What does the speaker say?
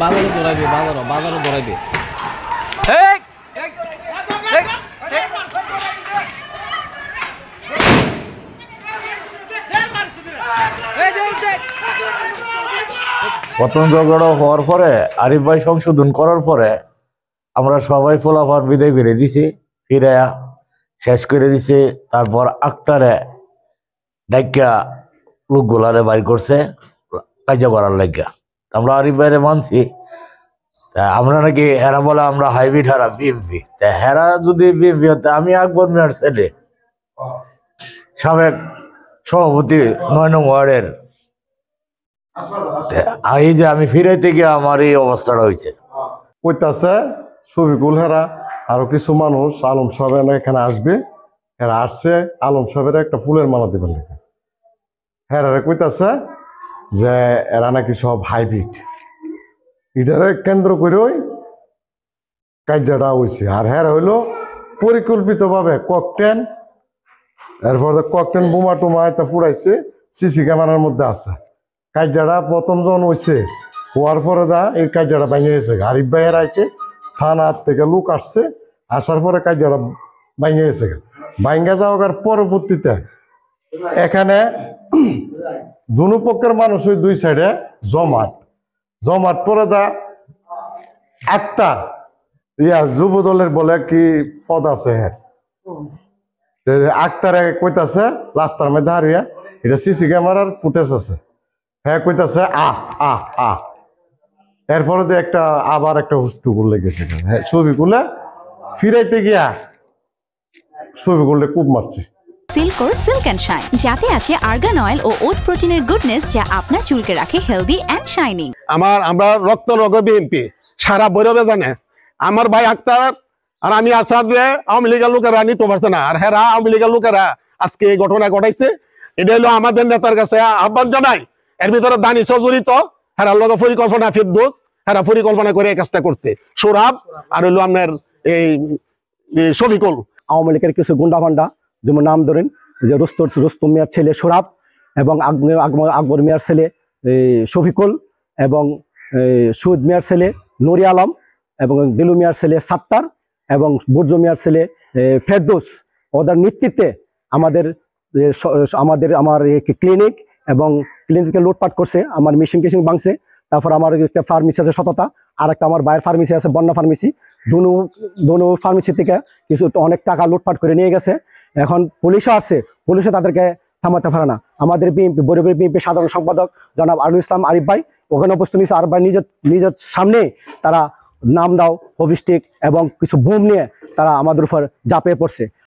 বাজারে দৌড়াইবে বাজারে দৌড়াইবে পতন ঝগড়া হওয়ার পরে আরিফ ভাই সংশোধন করার পরে আমরা সবাই ফলাফল বিদায় করে দিছি, ফিরে শেষ করে দিছি। তারপর আক্তারে ডাইকা লোকগুলারে বাড়ি করছে কাজা করার লাগিয়া। আমরা আরিফ ভাইরে মানছি, আমরা নাকি হেরা বলে আমরা হাইব্রিড হারা বিএমপি। হেরা যদি বিএমপি হতে আমি আকবর মিয়ার ছেলে, সাবেক সভাপতি ৯ নং ওয়ার্ডের, এই যে আমি ফিরাইতে গিয়ে আমার এই অবস্থাটা হয়েছে। কইতাছে শফিকুল হেরা আরো কিছু মানুষ আলম সাহেব এখানে আসবে, এরা আসছে আলম সাহেবের একটা ফুলের মালা দিবেন লেগে। হেরারে কইতাছে যে এরা নাকি সব হাইব্রিড, এটারে কেন্দ্র করে ওই কার্যটা হয়েছে। আর হেরা হইলো পরিকল্পিত ভাবে ককটেন, এরপর ককটেন বোমা টোমা এটা ফুরাইছে, সিসি ক্যামেরার মধ্যে আছে। কার্যটা প্রথম জন হয়েছে, হওয়ার পরে এই কার্যটা ভেঙে গেছে। আরিফ ভাইয়ের আইছে, থানার থেকে লোক আসছে, আসার পরে কার্যটা ভেঙে গেছে। ভাঙ্গা যাওয়ার পরবর্তীতে এখানে দুনো পক্ষের মানুষ ওই দুই সাইডে জমাট পরে একটা যুব দলের বলে কি পদ আছে, আক্তারে কইতাছে রাস্তার মধ্যে হারিয়া, এটা সিসি ক্যামেরার ফুটেজ আছে। হ্যাঁ কইতাছে এরপরে একটা আবার একটা হুস্টুকুল লেগেছে। হ্যাঁ ছবিগুলা ফিরাইতে গিয়া ছবিগুলো খুব মারছে। সিল্কোর সিল্ক অ্যান্ড শাইন, যাতে আছে আর্গান অয়েল ও ওট প্রোটিনের গুডনেস, যা আপনার চুলকে রাখে হেলদি অ্যান্ড শাইনিং। আমরা রক্ত রোগ বিএনপি সারা বৈরবে জানে। আমার ভাই আক্তার আর আমি আসাদ আওয়ামী লীগের লোকেরা নিতে পারছে না, আর হেরা আওয়ামী লীগের লোকেরা আজকে এই ঘটনা ঘটাইছে। এটা হলো আমাদের নেতার কাছে আহ্বান জানাই। এর ভিতরে দানি সজড়িত, হেরা লোক পরিকল্পনা ফিরদৌস, হেরা পরিকল্পনা করে এই কাজটা করছে। সোরাব আর হইলো আপনার এই শফিকুল। আওয়ামী লীগের কিছু গুন্ডা ভান্ডা, যেমন নাম ধরেন যে রুস্তম মিয়ার ছেলে সোরাব, এবং আকবর মিয়ার ছেলে শফিকুল, এবং সুদ মিয়ার ছেলে নুরি আলম, এবং দিলু মিয়ার ছেলে সাত্তার, এবং বুর্জ মিয়ার ছেলে ফেরদৌস, ওদের নেতৃত্বে আমার ক্লিনিক এবং ক্লিনিকে লুটপাট করছে। আমার মেশিন টেশিন ভাঙছে। তারপর আমার একটা ফার্মেসি আছে সততা, আর একটা আমার বাইরের ফার্মেসি আছে বন্যা ফার্মেসি। দুনো ফার্মেসি থেকে কিছু অনেক টাকা লুটপাট করে নিয়ে গেছে। এখন পুলিশও আছে, পুলিশও তাদেরকে থামাতে পারে না। আমাদের বিএনপি বরিবের বিএনপি সাধারণ সম্পাদক জনাব আরুল ইসলাম আরিফ ভাই ওখানে উপস্থিত নিয়েছে। আরিফ ভাই নিজের সামনে তারা নাম দাও, হবিস্টিক এবং কিছু বোম নিয়ে তারা আমাদের উপর ঝাঁপিয়ে পড়ছে।